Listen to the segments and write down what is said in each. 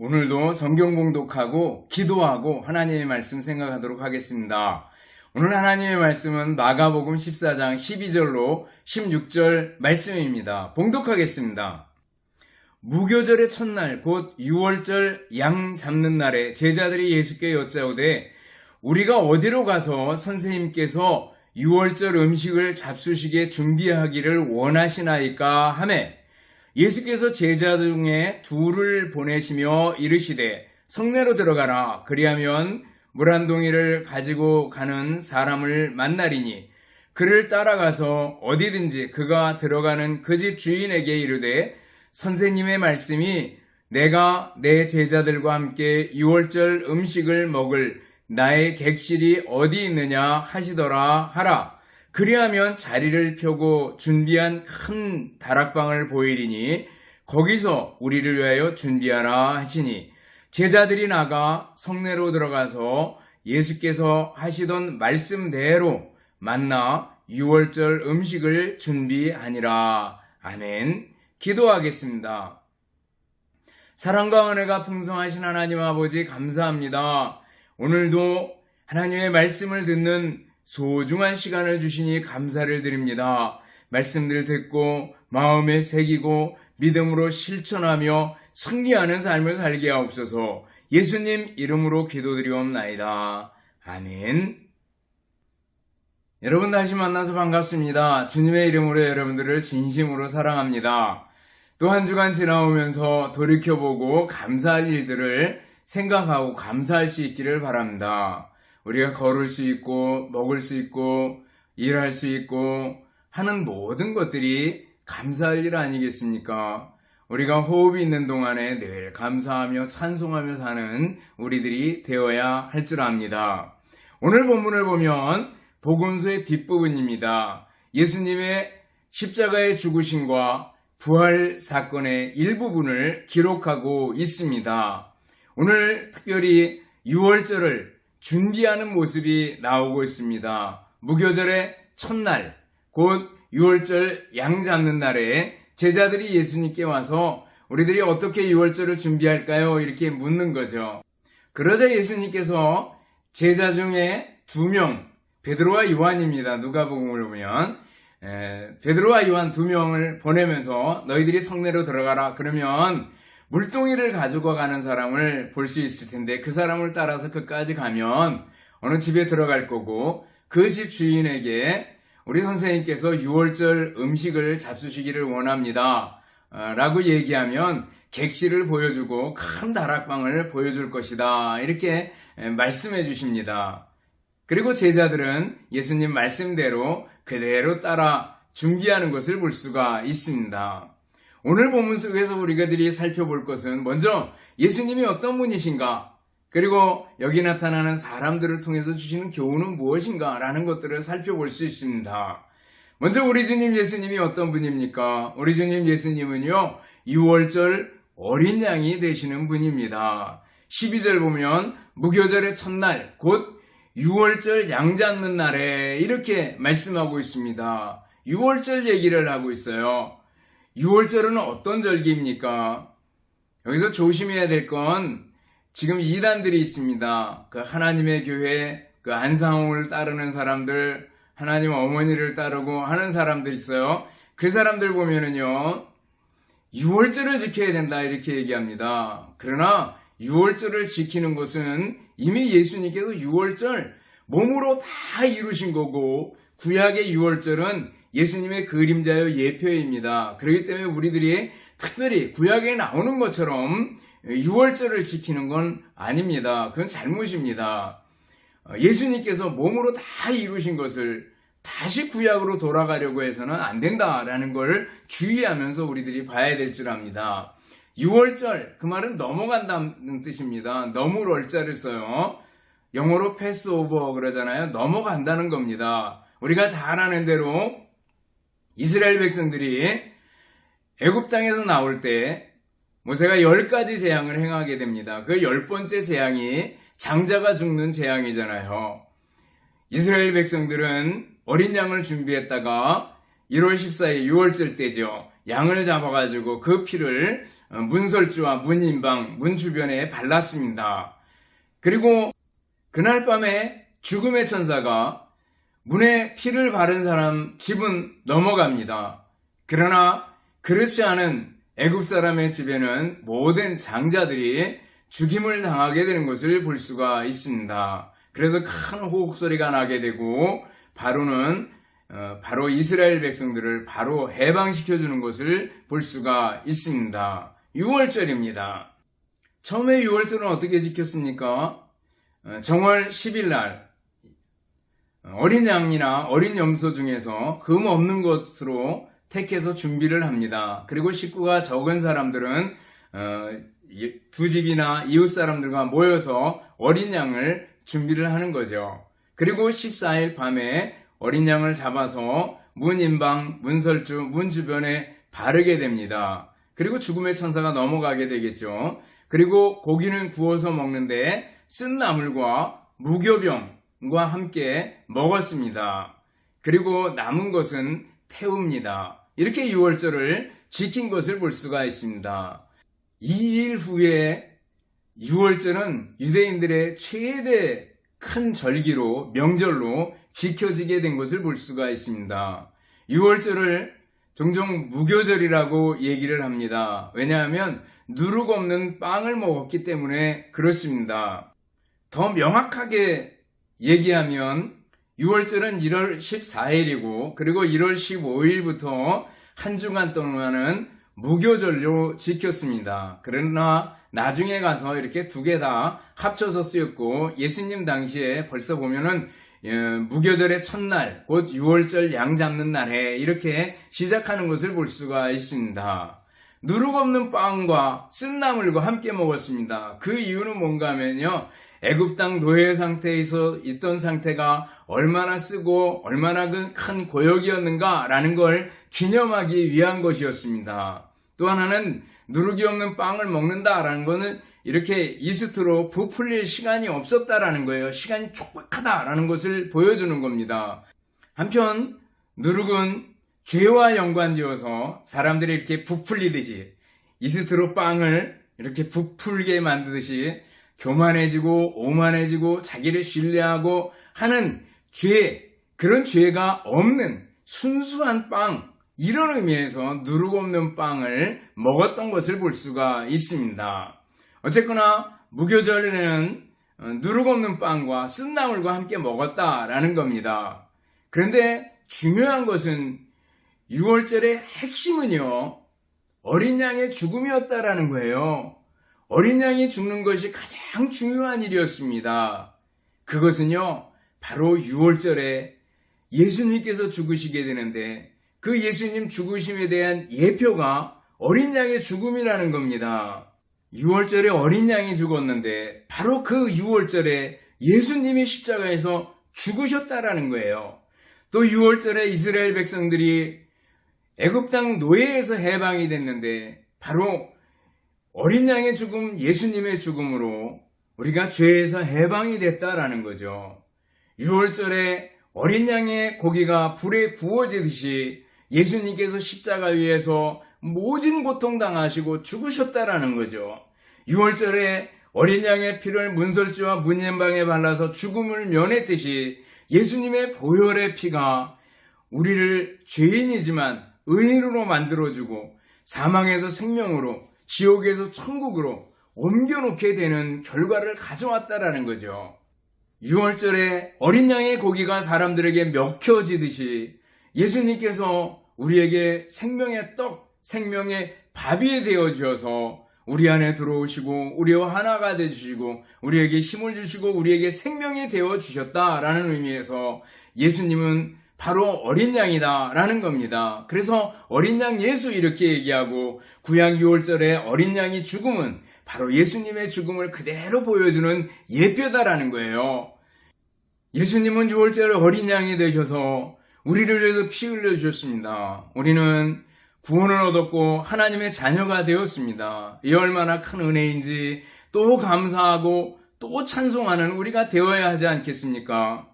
오늘도 성경 봉독하고 기도하고 하나님의 말씀 생각하도록 하겠습니다. 오늘 하나님의 말씀은 마가복음 14장 12절로 16절 말씀입니다. 봉독하겠습니다. 무교절의 첫날 곧 6월절 양 잡는 날에 제자들이 예수께 여짜오되 우리가 어디로 가서 선생님께서 6월절 음식을 잡수시게 준비하기를 원하시나이까 하매 예수께서 제자 중에 둘을 보내시며 이르시되 성내로 들어가라. 그리하면 물 한 동이를 가지고 가는 사람을 만나리니 그를 따라가서 어디든지 그가 들어가는 그 집 주인에게 이르되 선생님의 말씀이 내가 내 제자들과 함께 6월절 음식을 먹을 나의 객실이 어디 있느냐 하시더라 하라. 그리하면 자리를 펴고 준비한 큰 다락방을 보이리니 거기서 우리를 위하여 준비하라 하시니 제자들이 나가 성내로 들어가서 예수께서 하시던 말씀대로 만나 6월절 음식을 준비하니라. 아멘. 기도하겠습니다. 사랑과 은혜가 풍성하신 하나님 아버지 감사합니다. 오늘도 하나님의 말씀을 듣는 소중한 시간을 주시니 감사를 드립니다. 말씀들 듣고 마음에 새기고 믿음으로 실천하며 승리하는 삶을 살게 하옵소서. 예수님 이름으로 기도드리옵나이다. 아멘. 여러분 다시 만나서 반갑습니다. 주님의 이름으로 여러분들을 진심으로 사랑합니다. 또 한 주간 지나오면서 돌이켜보고 감사할 일들을 생각하고 감사할 수 있기를 바랍니다. 우리가 걸을 수 있고 먹을 수 있고 일할 수 있고 하는 모든 것들이 감사할 일 아니겠습니까? 우리가 호흡이 있는 동안에 늘 감사하며 찬송하며 사는 우리들이 되어야 할 줄 압니다. 오늘 본문을 보면 복음서의 뒷부분입니다. 예수님의 십자가의 죽으심과 부활 사건의 일부분을 기록하고 있습니다. 오늘 특별히 6월절을 준비하는 모습이 나오고 있습니다. 무교절의 첫날, 곧 6월절 양 잡는 날에 제자들이 예수님께 와서 우리들이 어떻게 6월절을 준비할까요? 이렇게 묻는 거죠. 그러자 예수님께서 제자 중에 2명, 베드로와 요한입니다. 누가복음을 보면 베드로와 요한 2명을 보내면서 너희들이 성내로 들어가라. 그러면 물동이를 가지고 가는 사람을 볼 수 있을 텐데 그 사람을 따라서 그까지 가면 어느 집에 들어갈 거고 그 집 주인에게 우리 선생님께서 6월절 음식을 잡수시기를 원합니다. 라고 얘기하면 객실을 보여주고 큰 다락방을 보여줄 것이다. 이렇게 말씀해 주십니다. 그리고 제자들은 예수님 말씀대로 그대로 따라 준비하는 것을 볼 수가 있습니다. 오늘 본문 속에서 우리가들이 살펴볼 것은 먼저 예수님이 어떤 분이신가, 그리고 여기 나타나는 사람들을 통해서 주시는 교훈은 무엇인가 라는 것들을 살펴볼 수 있습니다. 먼저 우리 주님 예수님이 어떤 분입니까? 우리 주님 예수님은요 6월절 어린 양이 되시는 분입니다. 12절 보면 무교절의 첫날 곧 6월절 양 잡는 날에 이렇게 말씀하고 있습니다. 6월절 얘기를 하고 있어요. 6월절은 어떤 절기입니까? 여기서 조심해야 될 건 지금 이단들이 있습니다. 그 하나님의 교회, 그 안상홍을 따르는 사람들, 하나님 어머니를 따르고 하는 사람들 있어요. 그 사람들 보면은요, 6월절을 지켜야 된다 이렇게 얘기합니다. 그러나 6월절을 지키는 것은 이미 예수님께서 6월절 몸으로 다 이루신 거고 구약의 6월절은 예수님의 그림자요 예표입니다. 그렇기 때문에 우리들이 특별히 구약에 나오는 것처럼 6월절을 지키는 건 아닙니다. 그건 잘못입니다. 예수님께서 몸으로 다 이루신 것을 다시 구약으로 돌아가려고 해서는 안 된다라는 걸 주의하면서 우리들이 봐야 될 줄 압니다. 6월절, 그 말은 넘어간다는 뜻입니다. 넘을 월자를 써요. 영어로 패스오버 그러잖아요. 넘어간다는 겁니다. 우리가 잘 아는 대로 이스라엘 백성들이 애굽 땅에서 나올 때 모세가 10가지 재앙을 행하게 됩니다. 그 10번째 재앙이 장자가 죽는 재앙이잖아요. 이스라엘 백성들은 어린 양을 준비했다가 1월 14일 6월절 때죠. 양을 잡아가지고 그 피를 문설주와 문인방, 문 주변에 발랐습니다. 그리고 그날 밤에 죽음의 천사가 문에 피를 바른 사람 집은 넘어갑니다. 그러나 그렇지 않은 애굽 사람의 집에는 모든 장자들이 죽임을 당하게 되는 것을 볼 수가 있습니다. 그래서 큰 호국 소리가 나게 되고 바로 이스라엘 백성들을 바로 해방시켜 주는 것을 볼 수가 있습니다. 6월절입니다. 처음에 6월절은 어떻게 지켰습니까? 정월 10일 날 어린 양이나 어린 염소 중에서 금 없는 것으로 택해서 준비를 합니다. 그리고 식구가 적은 사람들은 두 집이나 이웃 사람들과 모여서 어린 양을 준비를 하는 거죠. 그리고 14일 밤에 어린 양을 잡아서 문인방, 문설주, 문 주변에 바르게 됩니다. 그리고 죽음의 천사가 넘어가게 되겠죠. 그리고 고기는 구워서 먹는데 쓴 나물과 무교병과 함께 먹었습니다. 그리고 남은 것은 태웁니다. 이렇게 6월절을 지킨 것을 볼 수가 있습니다. 2일 후에 6월절은 유대인들의 최대 큰 절기로, 명절로 지켜지게 된 것을 볼 수가 있습니다. 6월절을 종종 무교절이라고 얘기를 합니다. 왜냐하면 누룩 없는 빵을 먹었기 때문에 그렇습니다. 더 명확하게 얘기하면 6월절은 1월 14일이고 그리고 1월 15일부터 한 주간 동안은 무교절로 지켰습니다. 그러나 나중에 가서 이렇게 두 개 다 합쳐서 쓰였고 예수님 당시에 벌써 보면은 무교절의 첫날, 곧 6월절 양 잡는 날에 이렇게 시작하는 것을 볼 수가 있습니다. 누룩 없는 빵과 쓴 나물과 함께 먹었습니다. 그 이유는 뭔가 하면요, 애굽 땅 노예 상태에서 있던 상태가 얼마나 쓰고 얼마나 큰 고역이었는가라는 걸 기념하기 위한 것이었습니다. 또 하나는 누룩이 없는 빵을 먹는다라는 것은 이렇게 이스트로 부풀릴 시간이 없었다라는 거예요. 시간이 촉박하다라는 것을 보여주는 겁니다. 한편 누룩은 죄와 연관지어서 사람들이 이렇게 부풀리듯이 이스트로 빵을 이렇게 부풀게 만드듯이 교만해지고 오만해지고 자기를 신뢰하고 하는 죄, 그런 죄가 없는 순수한 빵, 이런 의미에서 누룩 없는 빵을 먹었던 것을 볼 수가 있습니다. 어쨌거나 무교절에는 누룩 없는 빵과 쓴 나물과 함께 먹었다라는 겁니다. 그런데 중요한 것은 6월절의 핵심은요, 어린 양의 죽음이었다라는 거예요. 어린 양이 죽는 것이 가장 중요한 일이었습니다. 그것은요, 바로 6월절에 예수님께서 죽으시게 되는데 그 예수님 죽으심에 대한 예표가 어린 양의 죽음이라는 겁니다. 6월절에 어린 양이 죽었는데 바로 그 6월절에 예수님이 십자가에서 죽으셨다라는 거예요. 또 6월절에 이스라엘 백성들이 애굽 땅 노예에서 해방이 됐는데 바로 어린 양의 죽음, 예수님의 죽음으로 우리가 죄에서 해방이 됐다라는 거죠. 6월절에 어린 양의 고기가 불에 구워지듯이 예수님께서 십자가 위에서 모진 고통 당하시고 죽으셨다라는 거죠. 6월절에 어린 양의 피를 문설주와 문인방에 발라서 죽음을 면했듯이 예수님의 보혈의 피가 우리를 죄인이지만 의인으로 만들어주고 사망에서 생명으로, 지옥에서 천국으로 옮겨놓게 되는 결과를 가져왔다라는 거죠. 6월절에 어린 양의 고기가 사람들에게 먹혀지듯이 예수님께서 우리에게 생명의 떡, 생명의 밥이 되어 주셔서 우리 안에 들어오시고 우리와 하나가 되주시고 우리에게 힘을 주시고 우리에게 생명이 되어 주셨다라는 의미에서 예수님은 바로 어린 양이다라는 겁니다. 그래서 어린 양 예수 이렇게 얘기하고 구약 6월절에 어린 양이 죽음은 바로 예수님의 죽음을 그대로 보여주는 예표다라는 거예요. 예수님은 6월절에 어린 양이 되셔서 우리를 위해서 피 흘려주셨습니다. 우리는 구원을 얻었고 하나님의 자녀가 되었습니다. 이 얼마나 큰 은혜인지 또 감사하고 또 찬송하는 우리가 되어야 하지 않겠습니까?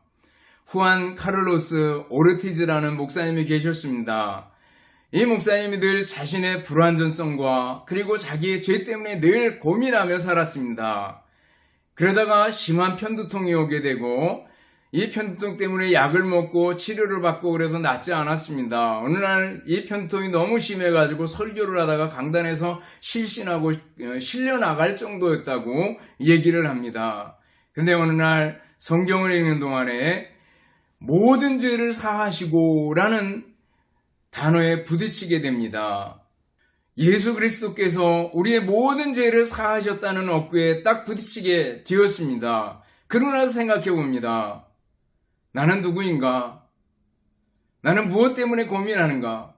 후안 카를로스 오르티즈라는 목사님이 계셨습니다. 이 목사님이 늘 자신의 불완전성과 그리고 자기의 죄 때문에 늘 고민하며 살았습니다. 그러다가 심한 편두통이 오게 되고 이 편두통 때문에 약을 먹고 치료를 받고 그래도 낫지 않았습니다. 어느 날 이 편두통이 너무 심해가지고 설교를 하다가 강단에서 실신하고 실려나갈 정도였다고 얘기를 합니다. 근데 어느 날 성경을 읽는 동안에 모든 죄를 사하시고 라는 단어에 부딪히게 됩니다. 예수 그리스도께서 우리의 모든 죄를 사하셨다는 어구에 딱 부딪히게 되었습니다. 그러고 나서 생각해 봅니다. 나는 누구인가? 나는 무엇 때문에 고민하는가?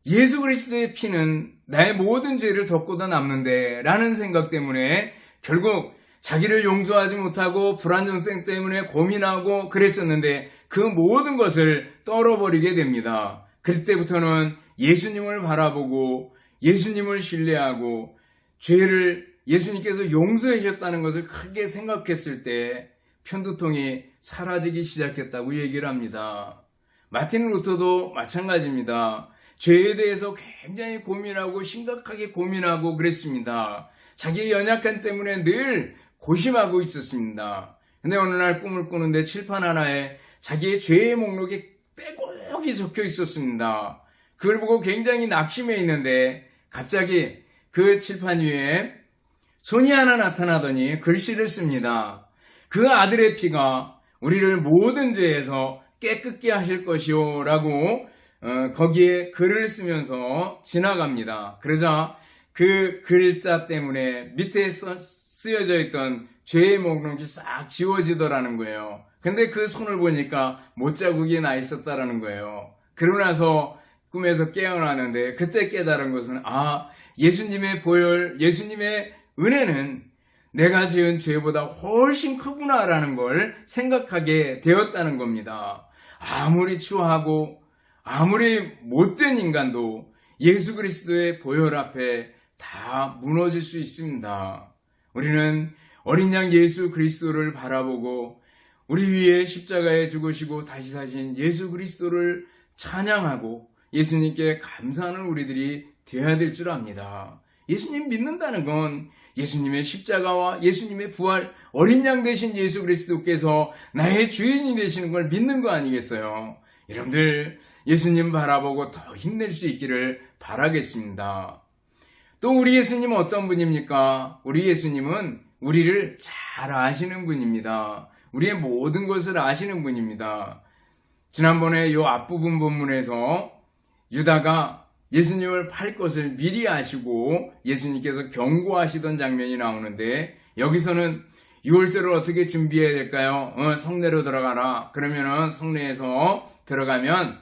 예수 그리스도의 피는 나의 모든 죄를 덮고도 남는데 라는 생각 때문에 결국 자기를 용서하지 못하고 불완전성 때문에 고민하고 그랬었는데 그 모든 것을 떨어버리게 됩니다. 그때부터는 예수님을 바라보고 예수님을 신뢰하고 죄를 예수님께서 용서해 주셨다는 것을 크게 생각했을 때 편두통이 사라지기 시작했다고 얘기를 합니다. 마틴 루터도 마찬가지입니다. 죄에 대해서 굉장히 고민하고 심각하게 고민하고 그랬습니다. 자기의 연약함 때문에 늘 고심하고 있었습니다. 근데 어느 날 꿈을 꾸는데 칠판 하나에 자기의 죄의 목록이 빼곡히 적혀 있었습니다. 그걸 보고 굉장히 낙심해 있는데 갑자기 그 칠판 위에 손이 하나 나타나더니 글씨를 씁니다. 그 아들의 피가 우리를 모든 죄에서 깨끗게 하실 것이요 라고 거기에 글을 쓰면서 지나갑니다. 그러자 그 글자 때문에 밑에 쓰여져 있던 죄의 목록이 싹 지워지더라는 거예요. 근데 그 손을 보니까 못자국이 나 있었다라는 거예요. 그러고 나서 꿈에서 깨어나는데 그때 깨달은 것은 예수님의 보혈, 예수님의 은혜는 내가 지은 죄보다 훨씬 크구나라는 걸 생각하게 되었다는 겁니다. 아무리 추하고 아무리 못된 인간도 예수 그리스도의 보혈 앞에 다 무너질 수 있습니다. 우리는 어린 양 예수 그리스도를 바라보고 우리 위에 십자가에 죽으시고 다시 사신 예수 그리스도를 찬양하고 예수님께 감사하는 우리들이 되어야 될 줄 압니다. 예수님 믿는다는 건 예수님의 십자가와 예수님의 부활, 어린 양 되신 예수 그리스도께서 나의 주인이 되시는 걸 믿는 거 아니겠어요? 여러분들 예수님 바라보고 더 힘낼 수 있기를 바라겠습니다. 또 우리 예수님은 어떤 분입니까? 우리 예수님은 우리를 잘 아시는 분입니다. 우리의 모든 것을 아시는 분입니다. 지난번에 요 앞부분 본문에서 유다가 예수님을 팔 것을 미리 아시고 예수님께서 경고하시던 장면이 나오는데 여기서는 유월절을 어떻게 준비해야 될까요? 성내로 들어가라. 그러면은 성내에서 들어가면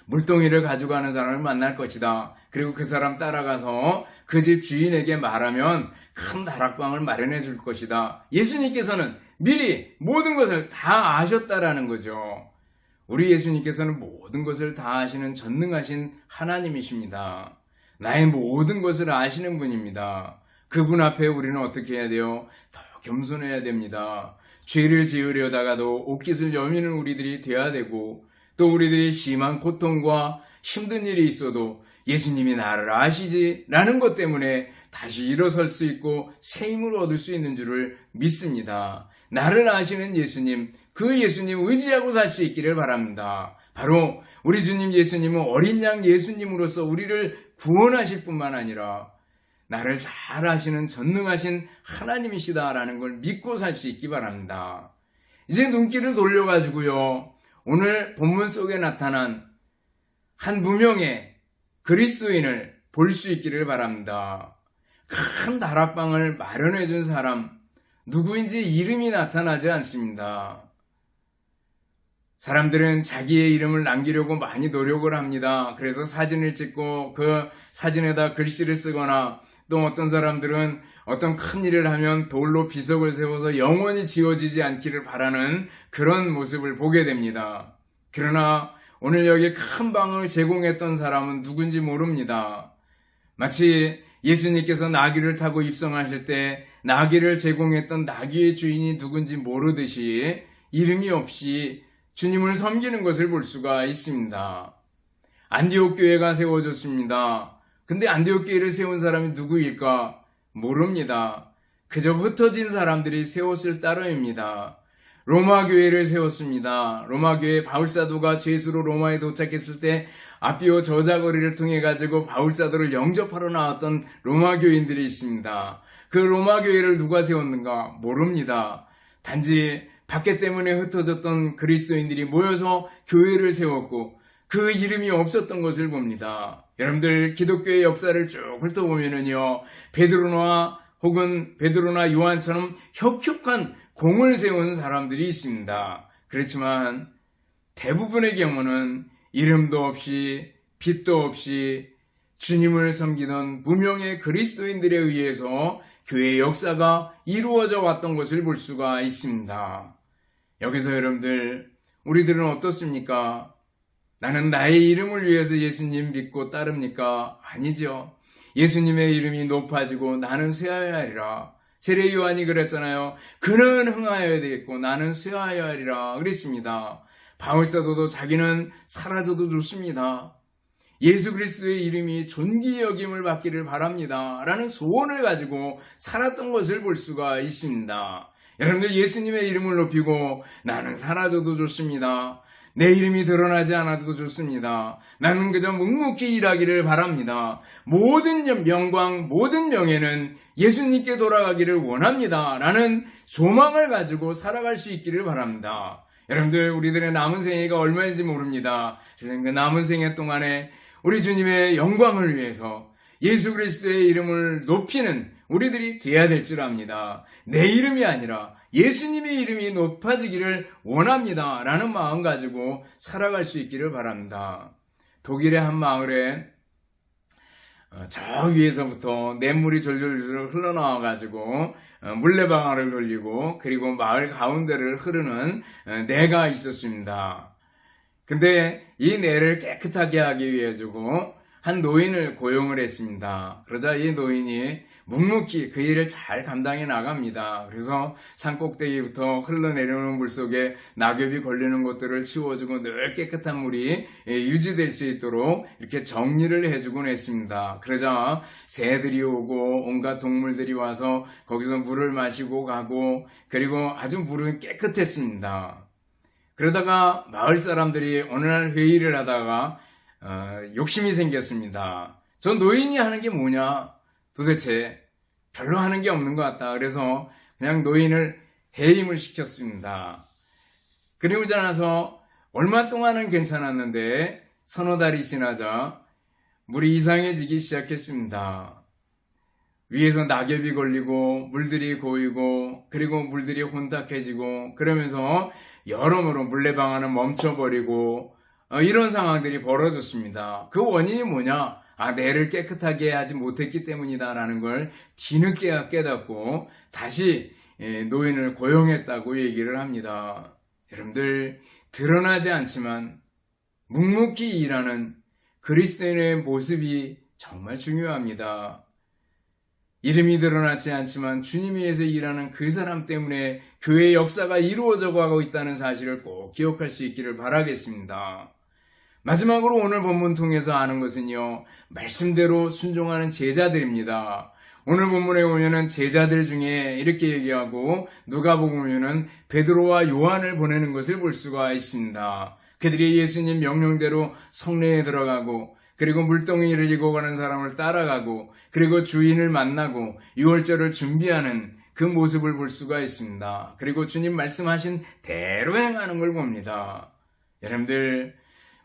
물동이를 가져가는 사람을 만날 것이다. 그리고 그 사람 따라가서 그 집 주인에게 말하면 큰 다락방을 마련해 줄 것이다. 예수님께서는 미리 모든 것을 다 아셨다라는 거죠. 우리 예수님께서는 모든 것을 다 아시는 전능하신 하나님이십니다. 나의 모든 것을 아시는 분입니다. 그분 앞에 우리는 어떻게 해야 돼요? 더 겸손해야 됩니다. 죄를 지으려다가도 옷깃을 여미는 우리들이 되어야 되고 또 우리들이 심한 고통과 힘든 일이 있어도 예수님이 나를 아시지 라는 것 때문에 다시 일어설 수 있고 새 힘을 얻을 수 있는 줄을 믿습니다. 나를 아시는 예수님, 그 예수님 의지하고 살 수 있기를 바랍니다. 바로 우리 주님 예수님은 어린 양 예수님으로서 우리를 구원하실 뿐만 아니라 나를 잘 아시는 전능하신 하나님이시다라는 걸 믿고 살 수 있기 바랍니다. 이제 눈길을 돌려가지고요. 오늘 본문 속에 나타난 한 무명의 그리스도인을 볼 수 있기를 바랍니다. 큰 다락방을 마련해 준 사람, 누구인지 이름이 나타나지 않습니다. 사람들은 자기의 이름을 남기려고 많이 노력을 합니다. 그래서 사진을 찍고 그 사진에다 글씨를 쓰거나 또 어떤 사람들은 어떤 큰 일을 하면 돌로 비석을 세워서 영원히 지워지지 않기를 바라는 그런 모습을 보게 됩니다. 그러나 오늘 여기 큰 방을 제공했던 사람은 누군지 모릅니다. 마치 예수님께서 나귀를 타고 입성하실 때 나귀를 제공했던 나귀의 주인이 누군지 모르듯이 이름이 없이 주님을 섬기는 것을 볼 수가 있습니다. 안디옥 교회가 세워졌습니다. 근데 안디옥 교회를 세운 사람이 누구일까? 모릅니다. 그저 흩어진 사람들이 세웠을 따름입니다. 로마 교회를 세웠습니다. 로마 교회 바울사도가 죄수로 로마에 도착했을 때 아비오 저자거리를 통해 가지고 바울사도를 영접하러 나왔던 로마 교인들이 있습니다. 그 로마 교회를 누가 세웠는가? 모릅니다. 단지 박해 때문에 흩어졌던 그리스도인들이 모여서 교회를 세웠고 그 이름이 없었던 것을 봅니다. 여러분들 기독교의 역사를 쭉 훑어보면은요, 베드로나 요한처럼 혁혁한 공을 세운 사람들이 있습니다. 그렇지만 대부분의 경우는 이름도 없이 빛도 없이 주님을 섬기던 무명의 그리스도인들에 의해서 교회의 역사가 이루어져 왔던 것을 볼 수가 있습니다. 여기서 여러분들, 우리들은 어떻습니까? 나는 나의 이름을 위해서 예수님 믿고 따릅니까? 아니죠. 예수님의 이름이 높아지고 나는 쇠하여야 하리라. 세례 요한이 그랬잖아요. 그는 흥하여야 되겠고 나는 쇠하여야 하리라 그랬습니다. 바울사도도 자기는 사라져도 좋습니다. 예수 그리스도의 이름이 존귀 여김을 받기를 바랍니다 라는 소원을 가지고 살았던 것을 볼 수가 있습니다. 여러분들, 예수님의 이름을 높이고 나는 사라져도 좋습니다. 내 이름이 드러나지 않아도 좋습니다. 나는 그저 묵묵히 일하기를 바랍니다. 모든 영광, 모든 명예는 예수님께 돌아가기를 원합니다 라는 소망을 가지고 살아갈 수 있기를 바랍니다. 여러분들, 우리들의 남은 생애가 얼마인지 모릅니다. 그 남은 생애 동안에 우리 주님의 영광을 위해서 예수 그리스도의 이름을 높이는 우리들이 돼야 될 줄 압니다. 내 이름이 아니라 예수님의 이름이 높아지기를 원합니다 라는 마음 가지고 살아갈 수 있기를 바랍니다. 독일의 한 마을에 저 위에서부터 냇물이 졸졸 흘러나와 가지고 물레방아를 돌리고 그리고 마을 가운데를 흐르는 내가 있었습니다. 근데 이 내를 깨끗하게 하기 위해 주고 한 노인을 고용을 했습니다. 그러자 이 노인이 묵묵히 그 일을 잘 감당해 나갑니다. 그래서 산꼭대기부터 흘러내려오는 물 속에 낙엽이 걸리는 것들을 치워주고 늘 깨끗한 물이 유지될 수 있도록 이렇게 정리를 해주곤 했습니다. 그러자 새들이 오고 온갖 동물들이 와서 거기서 물을 마시고 가고, 그리고 아주 물은 깨끗했습니다. 그러다가 마을 사람들이 어느 날 회의를 하다가 욕심이 생겼습니다. 저 노인이 하는 게 뭐냐? 도대체 별로 하는 게 없는 것 같다. 그래서 그냥 노인을 해임을 시켰습니다. 그리고 나서 얼마 동안은 괜찮았는데 서너 달이 지나자 물이 이상해지기 시작했습니다. 위에서 낙엽이 걸리고 물들이 고이고 그리고 물들이 혼탁해지고 그러면서 여러모로 물레방아는 멈춰버리고 이런 상황들이 벌어졌습니다. 그 원인이 뭐냐? 내를 깨끗하게 하지 못했기 때문이다라는 걸 뒤늦게 깨닫고 다시 노인을 고용했다고 얘기를 합니다. 여러분들, 드러나지 않지만 묵묵히 일하는 그리스도인의 모습이 정말 중요합니다. 이름이 드러나지 않지만 주님 위해서 일하는 그 사람 때문에 교회의 역사가 이루어져 가고 있다는 사실을 꼭 기억할 수 있기를 바라겠습니다. 마지막으로 오늘 본문 통해서 아는 것은요, 말씀대로 순종하는 제자들입니다. 오늘 본문에 보면은 제자들 중에 이렇게 얘기하고 누가복음 보면은 베드로와 요한을 보내는 것을 볼 수가 있습니다. 그들이 예수님 명령대로 성내에 들어가고 그리고 물동이를 이고 가는 사람을 따라가고 그리고 주인을 만나고 유월절을 준비하는 그 모습을 볼 수가 있습니다. 그리고 주님 말씀하신 대로 행하는 걸 봅니다. 여러분들,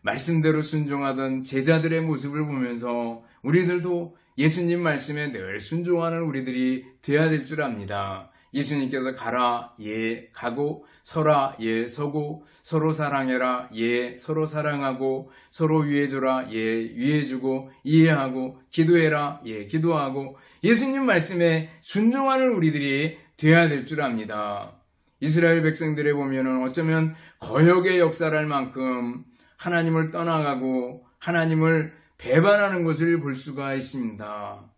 말씀대로 순종하던 제자들의 모습을 보면서 우리들도 예수님 말씀에 늘 순종하는 우리들이 되어야 될 줄 압니다. 예수님께서 가라, 예, 가고, 서라, 예, 서고, 서로 사랑해라, 예, 서로 사랑하고, 서로 위해줘라, 예, 위해주고, 이해하고, 기도해라, 예, 기도하고, 예수님 말씀에 순종하는 우리들이 되어야 될 줄 압니다. 이스라엘 백성들에 보면은 어쩌면 거역의 역사를 할 만큼 하나님을 떠나가고 하나님을 배반하는 것을 볼 수가 있습니다.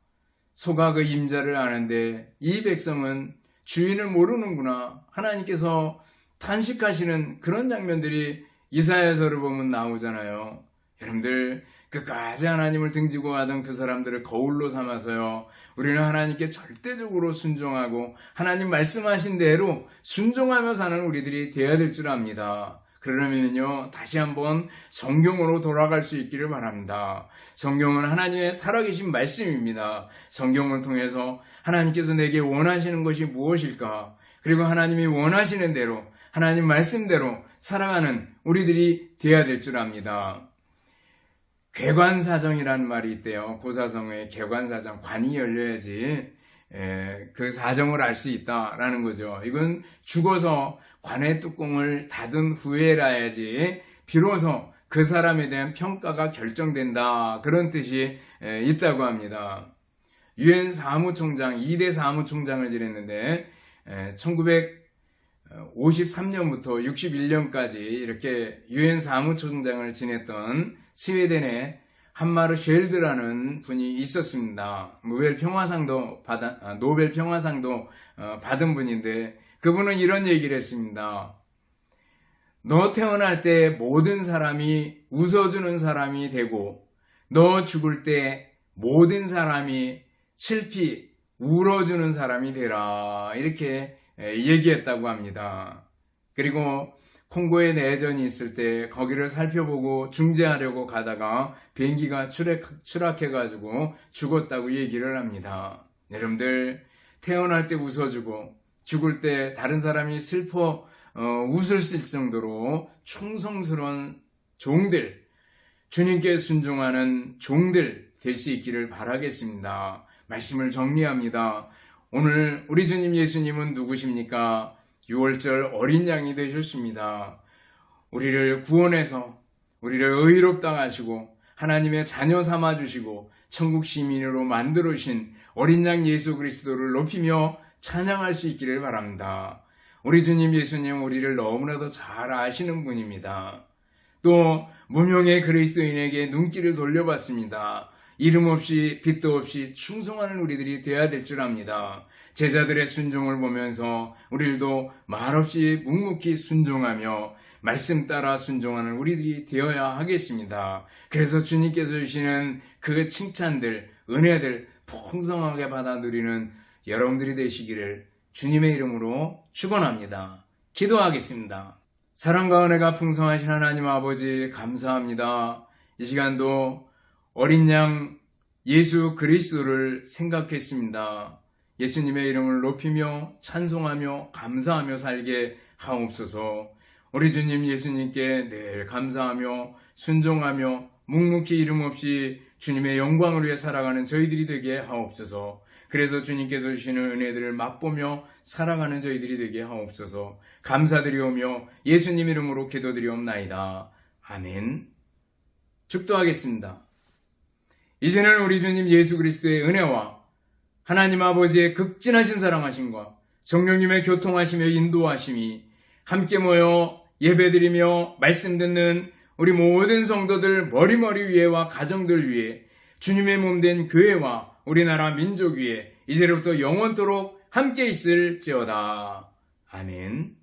소가 그 임자를 아는데 이 백성은 주인을 모르는구나. 하나님께서 탄식하시는 그런 장면들이 이사야서를 보면 나오잖아요. 여러분들, 끝까지 하나님을 등지고 가던 그 사람들을 거울로 삼아서요, 우리는 하나님께 절대적으로 순종하고 하나님 말씀하신 대로 순종하며 사는 우리들이 되어야 될 줄 압니다. 그러려면요, 다시 한번 성경으로 돌아갈 수 있기를 바랍니다. 성경은 하나님의 살아계신 말씀입니다. 성경을 통해서 하나님께서 내게 원하시는 것이 무엇일까? 그리고 하나님이 원하시는 대로, 하나님 말씀대로 살아가는 우리들이 되어야 될 줄 압니다. 괴관사정이라는 말이 있대요. 고사성의 괴관사정, 관이 열려야지 그 사정을 알 수 있다라는 거죠. 이건 죽어서 관의 뚜껑을 닫은 후에라야지 비로소 그 사람에 대한 평가가 결정된다, 그런 뜻이 있다고 합니다. 유엔 사무총장, 2대 사무총장을 지냈는데 1953년부터 61년까지 이렇게 유엔 사무총장을 지냈던 스웨덴의 한마르 쉘드라는 분이 있었습니다. 노벨 평화상도 받은 분인데, 그분은 이런 얘기를 했습니다. 너 태어날 때 모든 사람이 웃어주는 사람이 되고, 너 죽을 때 모든 사람이 슬피 울어주는 사람이 되라, 이렇게 얘기했다고 합니다. 그리고 콩고에 내전이 있을 때 거기를 살펴보고 중재하려고 가다가 비행기가 추락해가지고 죽었다고 얘기를 합니다. 여러분들, 태어날 때 웃어주고 죽을 때 다른 사람이 슬퍼 웃을 수 있을 정도로 충성스러운 종들, 주님께 순종하는 종들 될 수 있기를 바라겠습니다. 말씀을 정리합니다. 오늘 우리 주님 예수님은 누구십니까? 6월절 어린 양이 되셨습니다. 우리를 구원해서 우리를 의롭다 하시고 하나님의 자녀 삼아주시고 천국 시민으로 만들어주신 어린 양 예수 그리스도를 높이며 찬양할 수 있기를 바랍니다. 우리 주님 예수님 우리를 너무나도 잘 아시는 분입니다. 또 무명의 그리스도인에게 눈길을 돌려봤습니다. 이름 없이 빛도 없이 충성하는 우리들이 되어야 될 줄 압니다. 제자들의 순종을 보면서 우리들도 말없이 묵묵히 순종하며 말씀 따라 순종하는 우리들이 되어야 하겠습니다. 그래서 주님께서 주시는 그 칭찬들, 은혜들 풍성하게 받아 누리는 여러분들이 되시기를 주님의 이름으로 축원합니다. 기도하겠습니다. 사랑과 은혜가 풍성하신 하나님 아버지, 감사합니다. 이 시간도 어린 양 예수 그리스도를 생각했습니다. 예수님의 이름을 높이며 찬송하며 감사하며 살게 하옵소서. 우리 주님 예수님께 늘 감사하며 순종하며 묵묵히 이름 없이 주님의 영광을 위해 살아가는 저희들이 되게 하옵소서. 그래서 주님께서 주시는 은혜들을 맛보며 살아가는 저희들이 되게 하옵소서. 감사드리오며 예수님 이름으로 기도드리옵나이다. 아멘. 축도하겠습니다. 이제는 우리 주님 예수 그리스도의 은혜와 하나님 아버지의 극진하신 사랑하심과 성령님의 교통하심에 인도하심이 함께 모여 예배드리며 말씀 듣는 우리 모든 성도들 머리머리 위에와 가정들 위에 주님의 몸된 교회와 우리나라 민족 위에 이제로부터 영원토록 함께 있을지어다. 아멘.